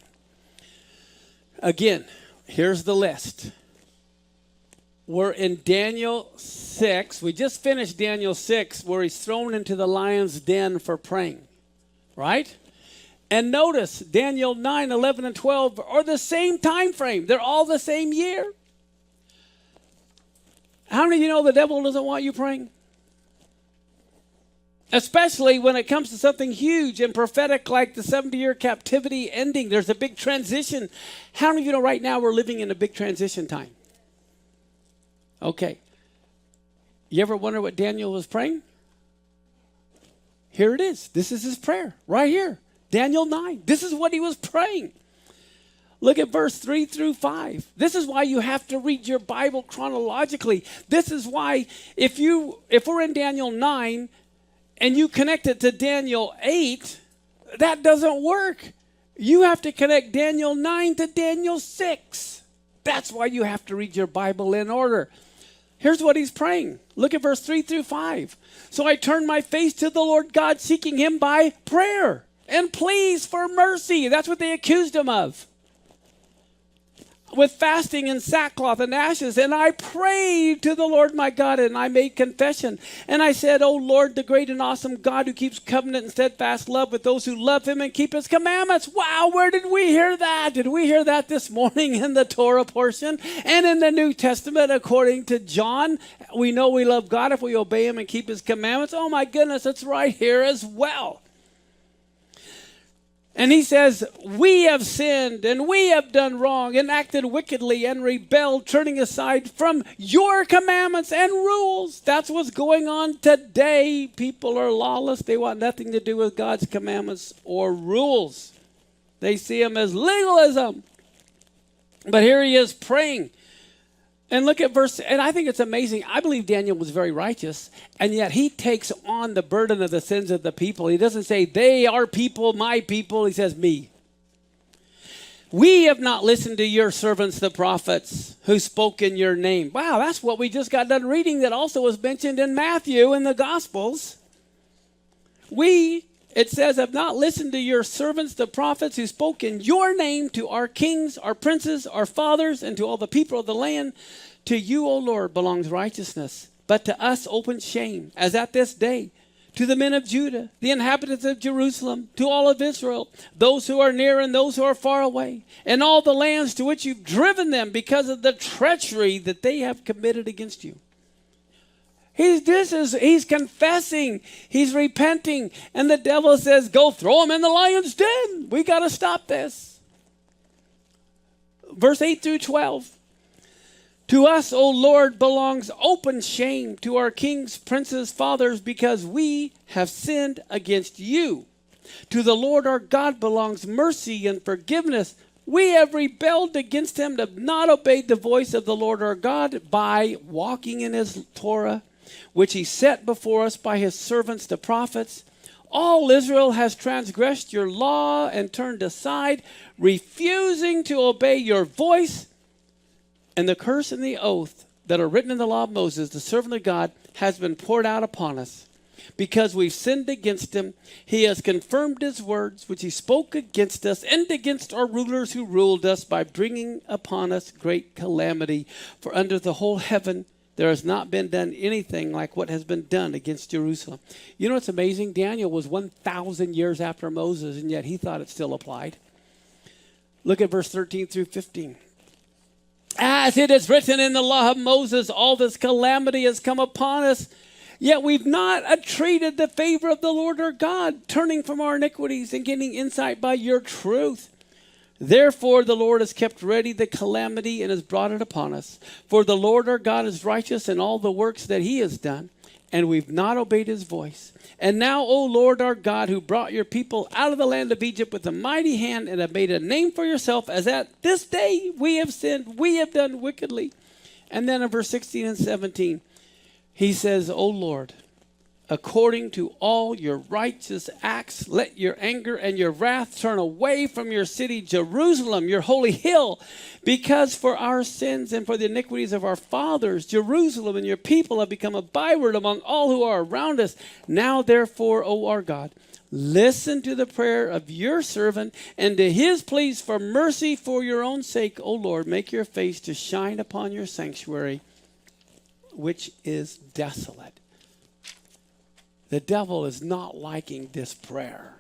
Again, here's the list. We're in Daniel 6. We just finished Daniel 6 where he's thrown into the lion's den for praying. Right? And notice Daniel 9, 11, and 12 are the same time frame. They're all the same year. How many of you know the devil doesn't want you praying? Especially when it comes to something huge and prophetic like the 70-year captivity ending. There's a big transition. How many of you know right now we're living in a big transition time? Okay. You ever wonder what Daniel was praying? Here it is. This is his prayer right here. Daniel 9. This is what he was praying. Look at verse 3 through 5. This is why you have to read your Bible chronologically. This is why if we're in Daniel 9 and you connect it to Daniel 8, that doesn't work. You have to connect Daniel 9 to Daniel 6. That's why you have to read your Bible in order. Here's what he's praying. Look at verse 3 through 5. So I turned my face to the Lord God, seeking him by prayer and pleas for mercy. That's what they accused him of. With fasting and sackcloth and ashes. And I prayed to the Lord my God, and I made confession. And I said, O Lord, the great and awesome God who keeps covenant and steadfast love with those who love him and keep his commandments. Wow, where did we hear that? Did we hear that this morning in the Torah portion? And in the New Testament, according to John, we know we love God if we obey him and keep his commandments. Oh my goodness, it's right here as well. And he says, we have sinned and we have done wrong and acted wickedly and rebelled, turning aside from your commandments and rules. That's what's going on today. People are lawless. They want nothing to do with God's commandments or rules. They see them as legalism. But here he is praying. And look at verse, and I think it's amazing. I believe Daniel was very righteous, and yet he takes on the burden of the sins of the people. He doesn't say, they are people, my people. He says, me. We have not listened to your servants, the prophets, who spoke in your name. Wow, that's what we just got done reading that also was mentioned in Matthew in the Gospels. We, it says, have not listened to your servants, the prophets, who spoke in your name to our kings, our princes, our fathers, and to all the people of the land. To you, O Lord, belongs righteousness, but to us open shame, as at this day. To the men of Judah, the inhabitants of Jerusalem, to all of Israel, those who are near and those who are far away, and all the lands to which you've driven them because of the treachery that they have committed against you. He's confessing, he's repenting, and the devil says, go throw him in the lion's den. We got to stop this. Verse 8 through 12. To us, O Lord, belongs open shame, to our kings, princes, fathers, because we have sinned against you. To the Lord our God belongs mercy and forgiveness. We have rebelled against him, have not obeyed the voice of the Lord our God by walking in his Torah, which he set before us by his servants the prophets. All Israel has transgressed your law and turned aside, refusing to obey your voice. And the curse and the oath that are written in the law of Moses, the servant of God, has been poured out upon us. Because we've sinned against him, he has confirmed his words, which he spoke against us and against our rulers who ruled us, by bringing upon us great calamity. For under the whole heaven there has not been done anything like what has been done against Jerusalem. You know what's amazing? Daniel was 1,000 years after Moses, and yet he thought it still applied. Look at verse 13 through 15. As it is written in the law of Moses, all this calamity has come upon us, yet we've not entreated the favor of the Lord our God, turning from our iniquities and getting insight by your truth. Therefore the Lord has kept ready the calamity and has brought it upon us. For the Lord our God is righteous in all the works that he has done, and we've not obeyed his voice. And now, O Lord our God, who brought your people out of the land of Egypt with a mighty hand and have made a name for yourself, as at this day we have sinned, we have done wickedly. And then in verse 16 and 17, he says, O Lord, according to all your righteous acts, let your anger and your wrath turn away from your city, Jerusalem, your holy hill, because for our sins and for the iniquities of our fathers, Jerusalem and your people have become a byword among all who are around us. Now, therefore, O our God, listen to the prayer of your servant and to his pleas for mercy for your own sake. O Lord, make your face to shine upon your sanctuary, which is desolate. The devil is not liking this prayer.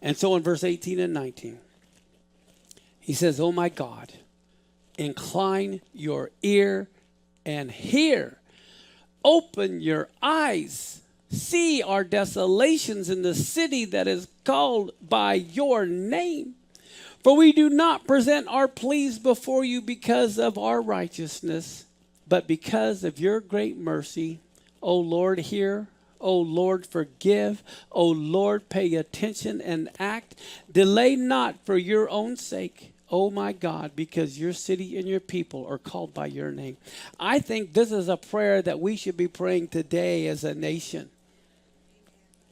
And so in verse 18 and 19, he says, Oh my God, incline your ear and hear. Open your eyes. See our desolations in the city that is called by your name. For we do not present our pleas before you because of our righteousness, but because of your great mercy. O Lord, hear. O Lord, forgive. O Lord, pay attention and act. Delay not for your own sake, O my God, because your city and your people are called by your name. I think this is a prayer that we should be praying today as a nation.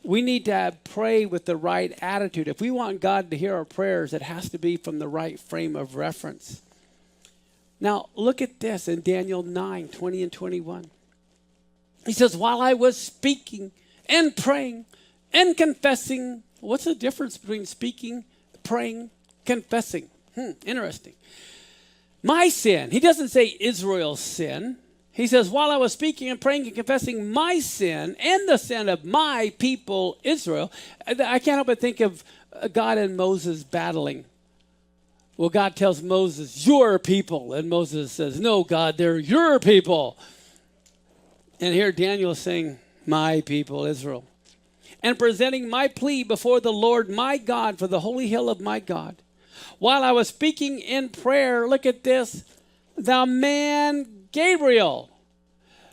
We need to pray with the right attitude. If we want God to hear our prayers, it has to be from the right frame of reference. Now, look at this in Daniel 9, 20 and 21. He says, while I was speaking and praying and confessing. What's the difference between speaking, praying, confessing? Interesting. My sin. He doesn't say Israel's sin. He says, while I was speaking and praying and confessing my sin and the sin of my people, Israel, I can't help but think of God and Moses battling. Well, God tells Moses, your people. And Moses says, no, God, they're your people. And here Daniel is saying, my people, Israel. And presenting my plea before the Lord my God for the holy hill of my God. While I was speaking in prayer, look at this, the man Gabriel,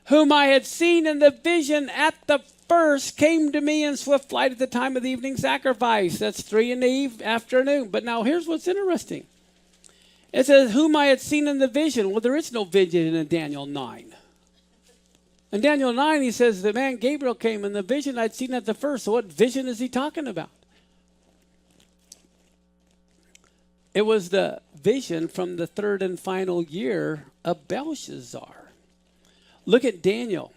whom I had seen in the vision at the first, came to me in swift flight at the time of the evening sacrifice. That's 3 in the afternoon. But now here's what's interesting. It says, whom I had seen in the vision. Well, there is no vision in Daniel 9. In Daniel 9, he says, the man Gabriel came in the vision I'd seen at the first. So what vision is he talking about? It was the vision from the third and final year of Belshazzar. Look at Daniel.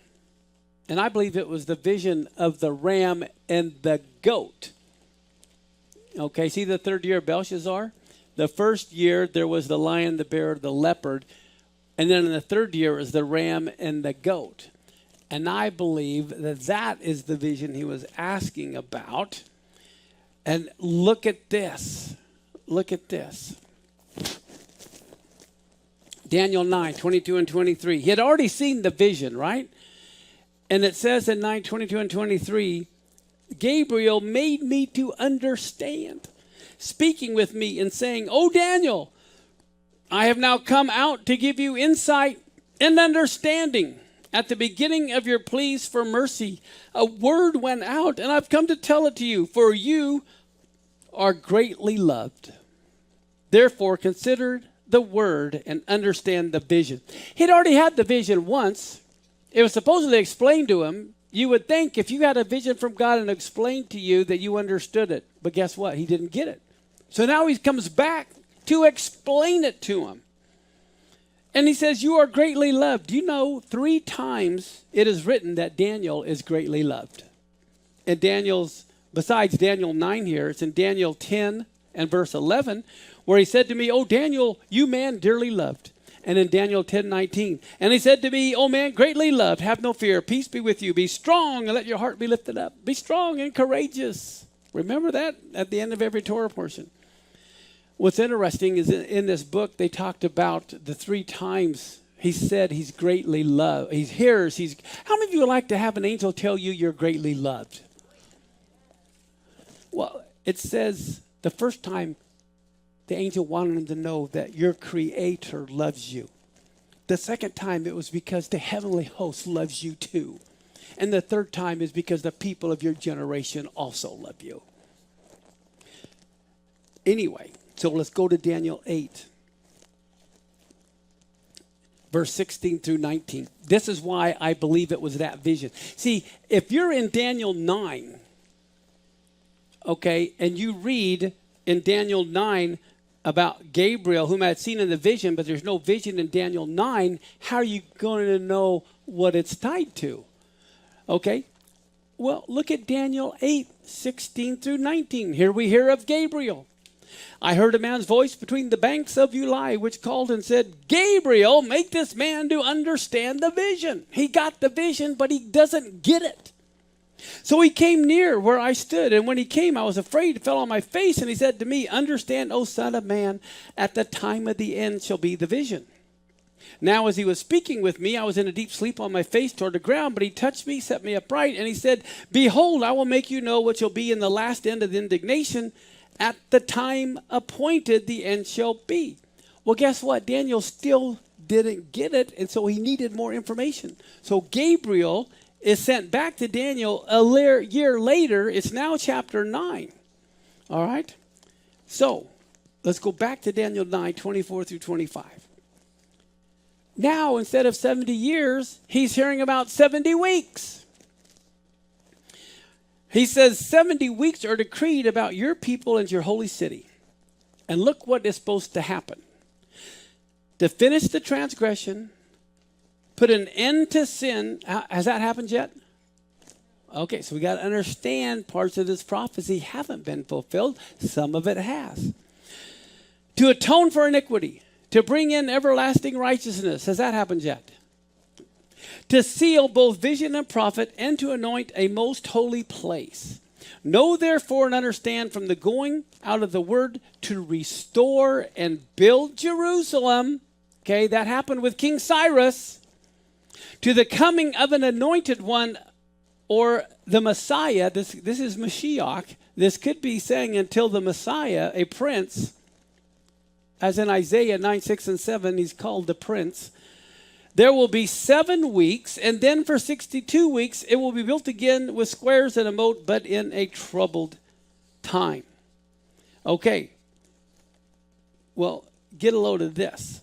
And I believe it was the vision of the ram and the goat. Okay, see the third year of Belshazzar? The first year, there was the lion, the bear, the leopard. And then in the third year, it was the ram and the goat. And I believe that that is the vision he was asking about. And look at this. Look at this. Daniel 9, 22 and 23. He had already seen the vision, right? And it says in 9, 22 and 23, Gabriel made me to understand, speaking with me and saying, O Daniel, I have now come out to give you insight and understanding. At the beginning of your pleas for mercy, a word went out, and I've come to tell it to you, for you are greatly loved. Therefore, consider the word and understand the vision. He'd already had the vision once. It was supposedly explained to him. You would think if you had a vision from God and explained to you that you understood it. But guess what? He didn't get it. So now he comes back to explain it to him. And he says, you are greatly loved. You know, 3 times it is written that Daniel is greatly loved. And besides Daniel 9 here, it's in Daniel 10 and verse 11, where he said to me, O Daniel, you man dearly loved. And in Daniel 10:19, and he said to me, O man greatly loved, have no fear, peace be with you. Be strong and let your heart be lifted up. Be strong and courageous. Remember that at the end of every Torah portion. What's interesting is in this book, they talked about the 3 times he said he's greatly loved. He hears, how many of you would like to have an angel tell you you're greatly loved? Well, it says the first time the angel wanted him to know that your creator loves you. The second time it was because the heavenly host loves you too. And the third time is because the people of your generation also love you. Anyway, so let's go to Daniel 8, verse 16 through 19. This is why I believe it was that vision. See, if you're in Daniel 9, okay, and you read in Daniel 9 about Gabriel, whom I had seen in the vision, but there's no vision in Daniel 9, how are you going to know what it's tied to? Okay, well, look at Daniel 8, 16 through 19. Here we hear of Gabriel. I heard a man's voice between the banks of Ulai, which called and said, Gabriel, make this man to understand the vision. He got the vision, but he doesn't get it. So he came near where I stood, and when he came, I was afraid, fell on my face, and he said to me, understand, O son of man, at the time of the end shall be the vision. Now as he was speaking with me, I was in a deep sleep on my face toward the ground, but he touched me, set me upright, and he said, behold, I will make you know what shall be in the last end of the indignation. At the time appointed, the end shall be. Well, guess what? Daniel still didn't get it, and so he needed more information. So Gabriel is sent back to Daniel a year later. It's now chapter 9. All right? So, let's go back to Daniel 9, 24 through 25. Now, instead of 70 years, he's hearing about 70 weeks. He says 70 weeks are decreed about your people and your holy city. And look what is supposed to happen. To finish the transgression, put an end to sin. Has that happened yet? Okay, so we got to understand parts of this prophecy haven't been fulfilled. Some of it has. To atone for iniquity, to bring in everlasting righteousness. Has that happened yet? To seal both vision and prophet, and to anoint a most holy place. Know therefore and understand from the going out of the word to restore and build Jerusalem. Okay, that happened with King Cyrus. To the coming of an anointed one, or the Messiah. This is Mashiach. This could be saying until the Messiah, a prince. As in Isaiah 9, 6, and 7, he's called the prince. There will be 7 weeks, and then for 62 weeks, it will be built again with squares and a moat, but in a troubled time. Okay. Well, get a load of this.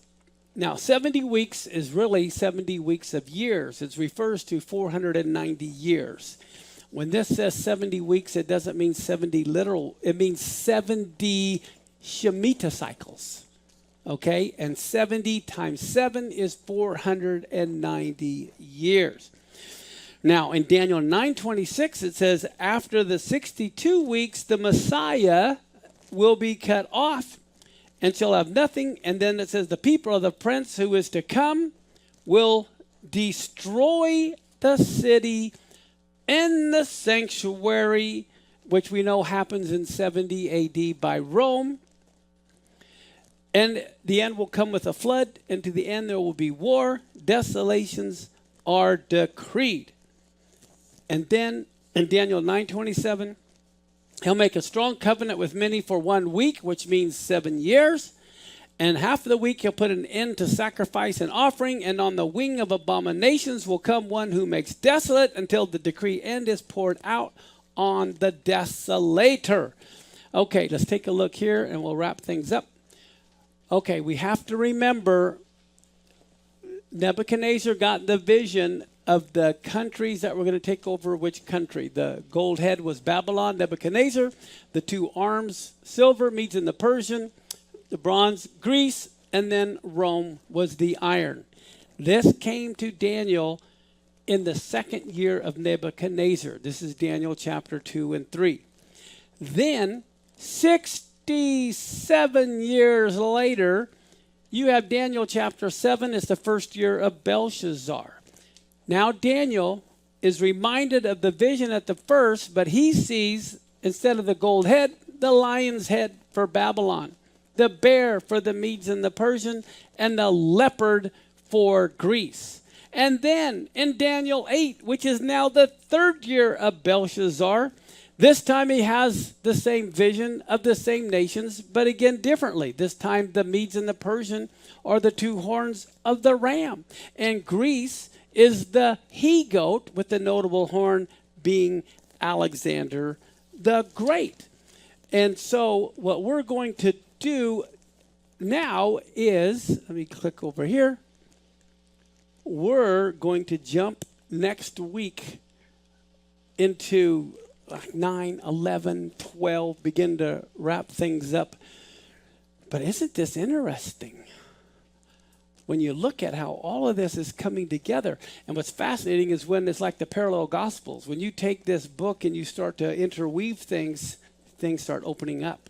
Now, 70 weeks is really 70 weeks of years. It refers to 490 years. When this says 70 weeks, it doesn't mean 70 literal. It means 70 Shemitah cycles. Okay? And 70 times 7 is 490 years. Now, in Daniel 9:26, it says, after the 62 weeks, the Messiah will be cut off and shall have nothing. And then it says, the people of the prince who is to come will destroy the city and the sanctuary, which we know happens in 70 AD by Rome. And the end will come with a flood, and to the end there will be war. Desolations are decreed. And then in Daniel 9:27, he'll make a strong covenant with many for 1 week, which means 7 years. And half of the week he'll put an end to sacrifice and offering. And on the wing of abominations will come one who makes desolate until the decree end is poured out on the desolator. Okay, let's take a look here and we'll wrap things up. Okay, we have to remember Nebuchadnezzar got the vision of the countries that were going to take over which country. The gold head was Babylon, Nebuchadnezzar. The two arms, silver, Medes and the Persian. The bronze, Greece. And then Rome was the iron. This came to Daniel in the second year of Nebuchadnezzar. This is Daniel chapter 2 and 3. Then, 67 years later, you have Daniel chapter 7. It's the first year of Belshazzar. Now Daniel is reminded of the vision at the first, but he sees, instead of the gold head, the lion's head for Babylon, the bear for the Medes and the Persian, and the leopard for Greece. And then in Daniel 8, which is now the third year of Belshazzar, this time he has the same vision of the same nations, but again differently. This time the Medes and the Persian are the two horns of the ram. And Greece is the he-goat, with the notable horn being Alexander the Great. And so what we're going to do now is, let me click over here. We're going to jump next week into 9, 11, 12, begin to wrap things up. But isn't this interesting? When you look at how all of this is coming together. And what's fascinating is when it's like the parallel gospels. When you take this book and you start to interweave things, things start opening up.